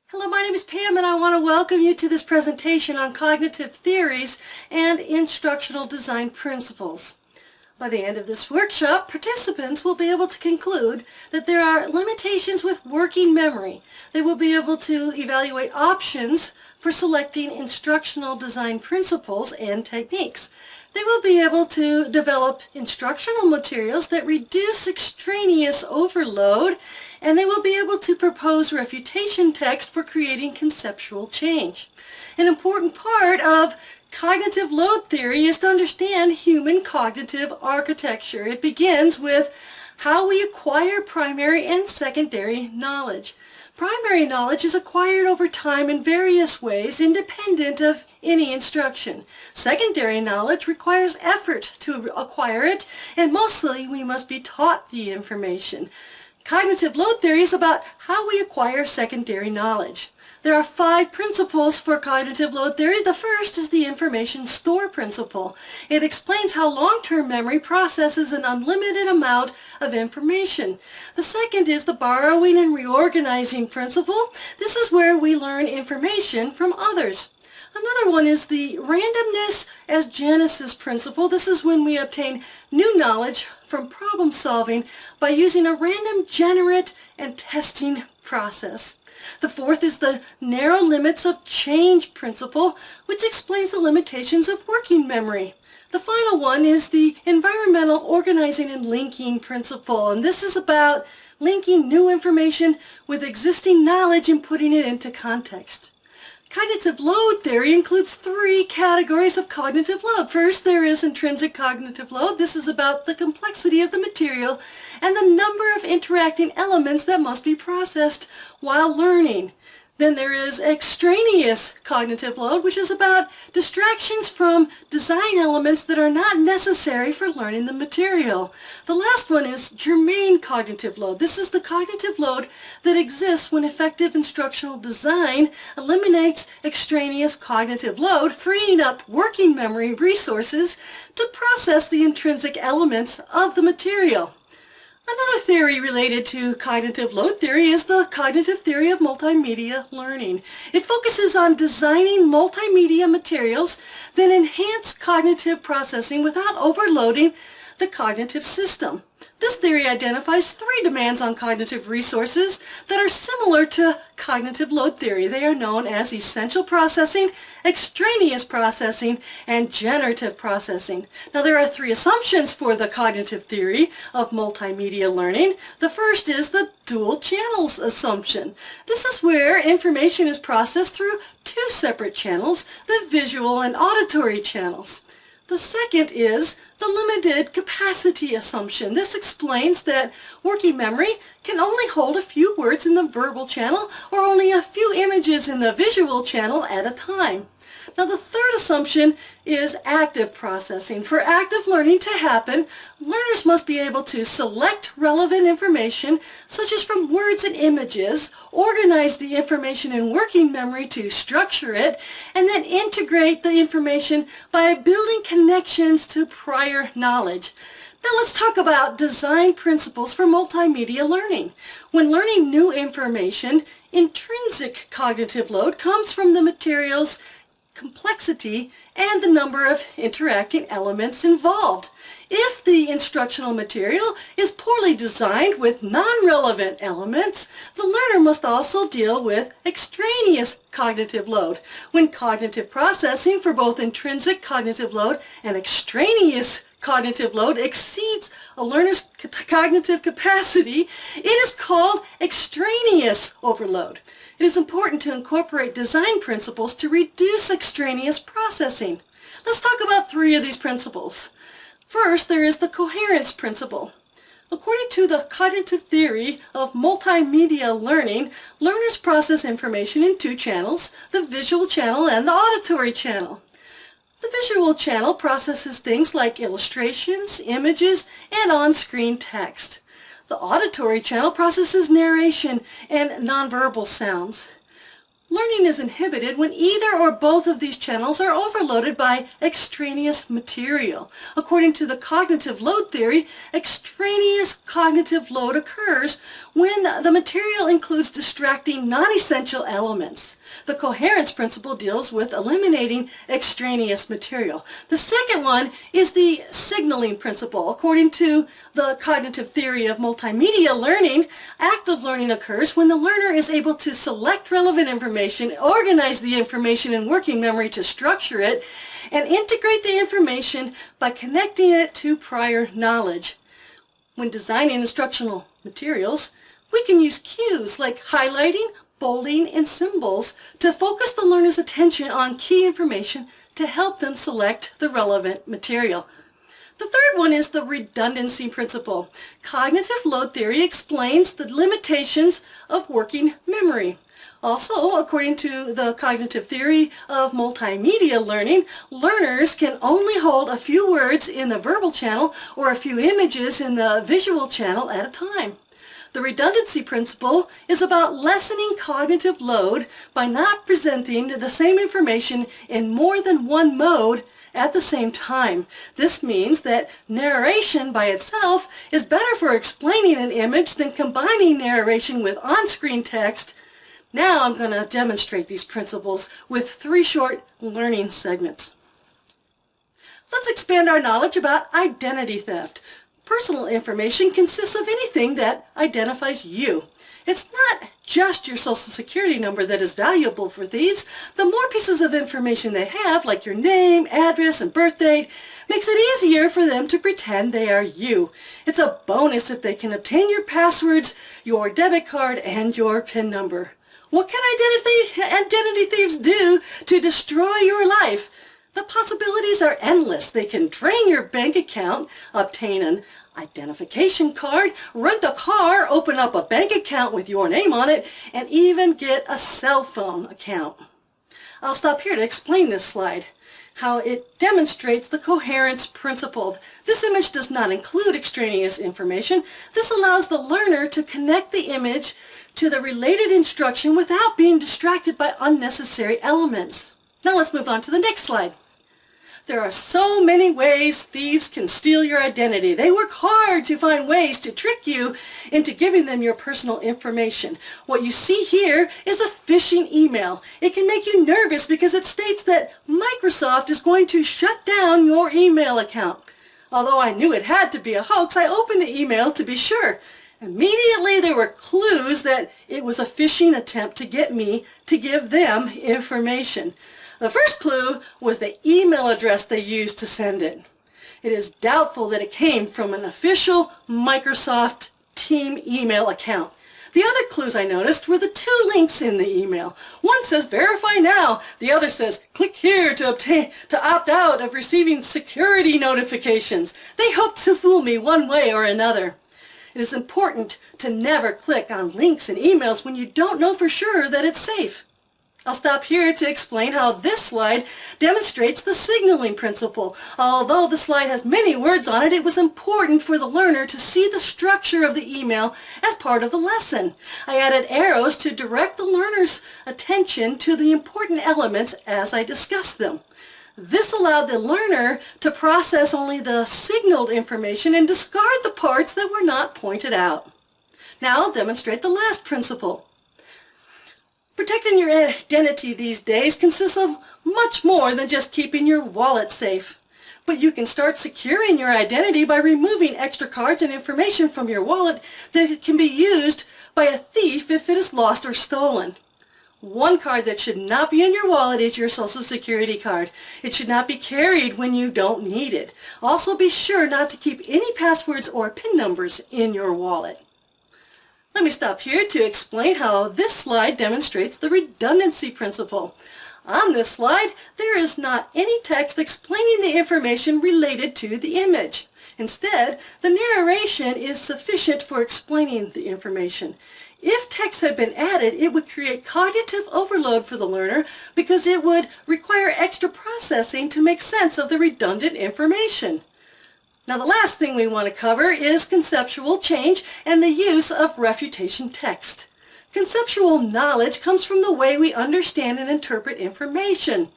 Hello, my name is Pam and I want to welcome you to this presentation on cognitive theories and instructional design principles. By the end of this workshop, participants will be able to conclude that there are limitations with working memory. They will be able to evaluate options for selecting instructional design principles and techniques. They will be able to develop instructional materials that reduce extraneous overload, and they will be able to propose refutation text for creating conceptual change. An important part of cognitive load theory is to understand human cognitive architecture. It begins with how we acquire primary and secondary knowledge. Primary knowledge is acquired over time in various ways, independent of any instruction. Secondary knowledge requires effort to acquire it, and mostly we must be taught the information. Cognitive load theory is about how we acquire secondary knowledge. There are 5 principles for cognitive load theory. The first is the information store principle. It explains how long-term memory processes an unlimited amount of information. The second is the borrowing and reorganizing principle. This is where we learn information from others. Another one is the randomness as genesis principle. This is when we obtain new knowledge from problem solving by using a random generate and testing process. The fourth is the narrow limits of change principle, which explains the limitations of working memory. The final one is the environmental organizing and linking principle, and this is about linking new information with existing knowledge and putting it into context. Cognitive load theory includes 3 categories of cognitive load. First, there is intrinsic cognitive load. This is about the complexity of the material and the number of interacting elements that must be processed while learning. Then there is extraneous cognitive load, which is about distractions from design elements that are not necessary for learning the material. The last one is germane cognitive load. This is the cognitive load that exists when effective instructional design eliminates extraneous cognitive load, freeing up working memory resources to process the intrinsic elements of the material. Another theory related to cognitive load theory is the cognitive theory of multimedia learning. It focuses on designing multimedia materials that enhance cognitive processing without overloading the cognitive system. This theory identifies 3 demands on cognitive resources that are similar to cognitive load theory. They are known as essential processing, extraneous processing, and generative processing. Now, there are 3 assumptions for the cognitive theory of multimedia learning. The first is the dual channels assumption. This is where information is processed through 2 separate channels, the visual and auditory channels. The second is the limited capacity assumption. This explains that working memory can only hold a few words in the verbal channel or only a few images in the visual channel at a time. Now, the third assumption is active processing. For active learning to happen, learners must be able to select relevant information, such as from words and images, organize the information in working memory to structure it, and then integrate the information by building connections to prior knowledge. Now let's talk about design principles for multimedia learning. When learning new information, intrinsic cognitive load comes from the material's complexity and the number of interacting elements involved. If the instructional material is poorly designed with non-relevant elements, the learner must also deal with extraneous cognitive load. When cognitive processing for both intrinsic cognitive load and extraneous cognitive load exceeds a learner's cognitive capacity, it is called extraneous overload. It is important to incorporate design principles to reduce extraneous processing. Let's talk about 3 of these principles. First, there is the coherence principle. According to the cognitive theory of multimedia learning, learners process information in 2 channels, the visual channel and the auditory channel. The visual channel processes things like illustrations, images, and on-screen text. The auditory channel processes narration and nonverbal sounds. Learning is inhibited when either or both of these channels are overloaded by extraneous material. According to the cognitive load theory, extraneous cognitive load occurs when the material includes distracting non-essential elements. The coherence principle deals with eliminating extraneous material. The second one is the signaling principle. According to the cognitive theory of multimedia learning, active learning occurs when the learner is able to select relevant information, organize the information in working memory to structure it, and integrate the information by connecting it to prior knowledge. When designing instructional materials, we can use cues like highlighting, bolding, and symbols to focus the learner's attention on key information to help them select the relevant material. The third one is the redundancy principle. Cognitive load theory explains the limitations of working memory. Also, according to the cognitive theory of multimedia learning, learners can only hold a few words in the verbal channel or a few images in the visual channel at a time. The redundancy principle is about lessening cognitive load by not presenting the same information in more than one mode at the same time. This means that narration by itself is better for explaining an image than combining narration with on-screen text. Now I'm going to demonstrate these principles with 3 short learning segments. Let's expand our knowledge about identity theft. Personal information consists of anything that identifies you. It's not just your social security number that is valuable for thieves. The more pieces of information they have, like your name, address, and birth date, makes it easier for them to pretend they are you. It's a bonus if they can obtain your passwords, your debit card, and your PIN number. What can identity thieves do to destroy your life? The possibilities are endless. They can drain your bank account, obtain an identification card, rent a car, open up a bank account with your name on it, and even get a cell phone account. I'll stop here to explain this slide, how it demonstrates the coherence principle. This image does not include extraneous information. This allows the learner to connect the image to the related instruction without being distracted by unnecessary elements. Now let's move on to the next slide. There are so many ways thieves can steal your identity. They work hard to find ways to trick you into giving them your personal information. What you see here is a phishing email. It can make you nervous because it states that Microsoft is going to shut down your email account. Although I knew it had to be a hoax, I opened the email to be sure. Immediately there were clues that it was a phishing attempt to get me to give them information. The first clue was the email address they used to send it. It is doubtful that it came from an official Microsoft Team email account. The other clues I noticed were the 2 links in the email. One says verify now. The other says click here to opt out of receiving security notifications. They hoped to fool me one way or another. It is important to never click on links in emails when you don't know for sure that it's safe. I'll stop here to explain how this slide demonstrates the signaling principle. Although the slide has many words on it, it was important for the learner to see the structure of the email as part of the lesson. I added arrows to direct the learner's attention to the important elements as I discussed them. This allowed the learner to process only the signaled information and discard the parts that were not pointed out. Now I'll demonstrate the last principle. Protecting your identity these days consists of much more than just keeping your wallet safe. But you can start securing your identity by removing extra cards and information from your wallet that can be used by a thief if it is lost or stolen. One card that should not be in your wallet is your Social Security card. It should not be carried when you don't need it. Also be sure not to keep any passwords or PIN numbers in your wallet. Let me stop here to explain how this slide demonstrates the redundancy principle. On this slide, there is not any text explaining the information related to the image. Instead, the narration is sufficient for explaining the information. If text had been added, it would create cognitive overload for the learner because it would require extra processing to make sense of the redundant information. Now the last thing we want to cover is conceptual change and the use of refutation text. Conceptual knowledge comes from the way we understand and interpret information.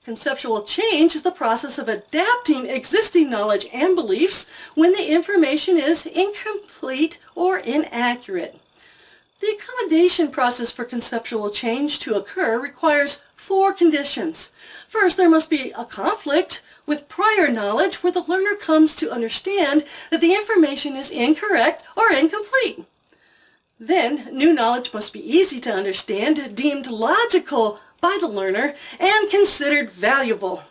Conceptual change is the process of adapting existing knowledge and beliefs when the information is incomplete or inaccurate. The accommodation process for conceptual change to occur requires 4 conditions. First, there must be a conflict with prior knowledge where the learner comes to understand that the information is incorrect or incomplete. Then, new knowledge must be easy to understand, deemed logical by the learner, and considered valuable.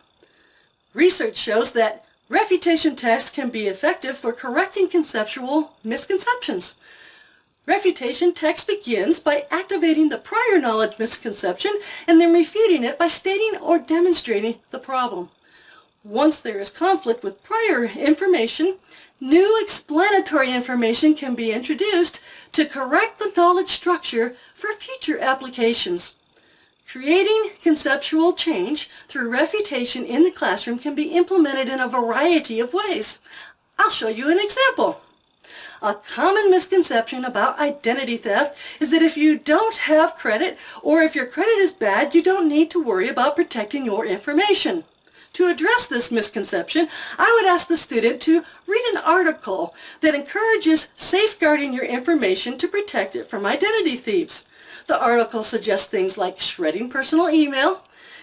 Research shows that refutation tests can be effective for correcting conceptual misconceptions. Refutation text begins by activating the prior knowledge misconception and then refuting it by stating or demonstrating the problem. Once there is conflict with prior information, new explanatory information can be introduced to correct the knowledge structure for future applications. Creating conceptual change through refutation in the classroom can be implemented in a variety of ways. I'll show you an example. A common misconception about identity theft is that if you don't have credit or if your credit is bad, you don't need to worry about protecting your information. To address this misconception, I would ask the student to read an article that encourages safeguarding your information to protect it from identity thieves. The article suggests things like shredding personal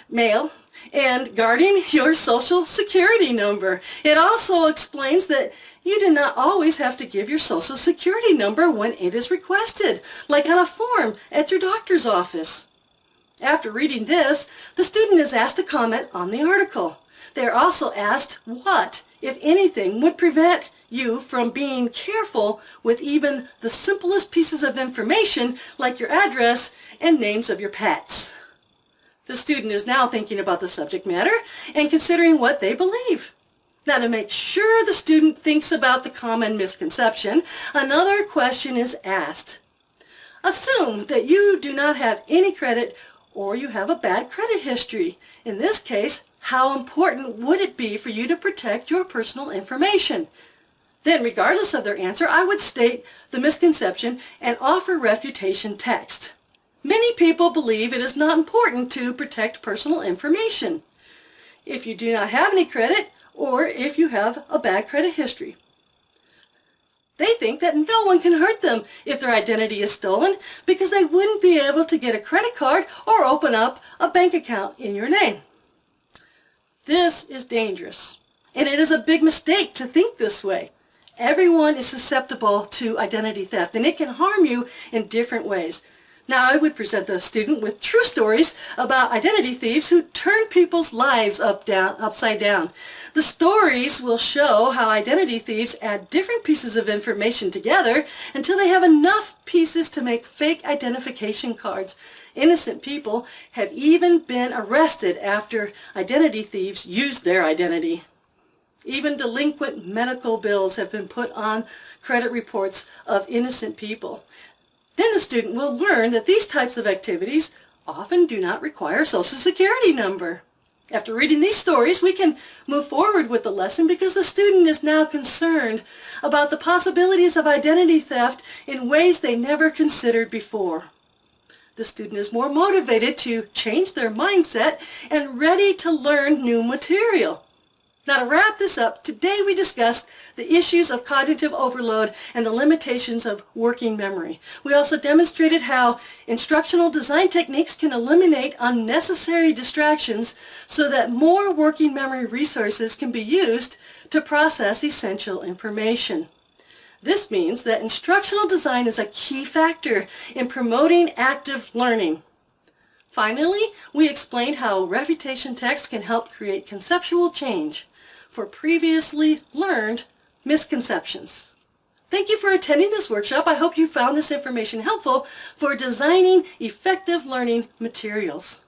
mail, and guarding your social security number. It also explains that you do not always have to give your social security number when it is requested, like on a form at your doctor's office. After reading this, the student is asked to comment on the article. They are also asked what, if anything, would prevent you from being careful with even the simplest pieces of information like your address and names of your pets. The student is now thinking about the subject matter and considering what they believe. Now, to make sure the student thinks about the common misconception, another question is asked. Assume that you do not have any credit or you have a bad credit history. In this case, how important would it be for you to protect your personal information? Then, regardless of their answer, I would state the misconception and offer refutation text. Many people believe it is not important to protect personal information if you do not have any credit or if you have a bad credit history. They think that no one can hurt them if their identity is stolen because they wouldn't be able to get a credit card or open up a bank account in your name. This is dangerous, and it is a big mistake to think this way. Everyone is susceptible to identity theft, and it can harm you in different ways. Now, I would present the student with true stories about identity thieves who turn people's lives upside down. The stories will show how identity thieves add different pieces of information together until they have enough pieces to make fake identification cards. Innocent people have even been arrested after identity thieves used their identity. Even delinquent medical bills have been put on credit reports of innocent people. Then the student will learn that these types of activities often do not require a social security number. After reading these stories, we can move forward with the lesson because the student is now concerned about the possibilities of identity theft in ways they never considered before. The student is more motivated to change their mindset and ready to learn new material. Now, to wrap this up, today we discussed the issues of cognitive overload and the limitations of working memory. We also demonstrated how instructional design techniques can eliminate unnecessary distractions so that more working memory resources can be used to process essential information. This means that instructional design is a key factor in promoting active learning. Finally, we explained how refutation text can help create conceptual change for previously learned misconceptions. Thank you for attending this workshop. I hope you found this information helpful for designing effective learning materials.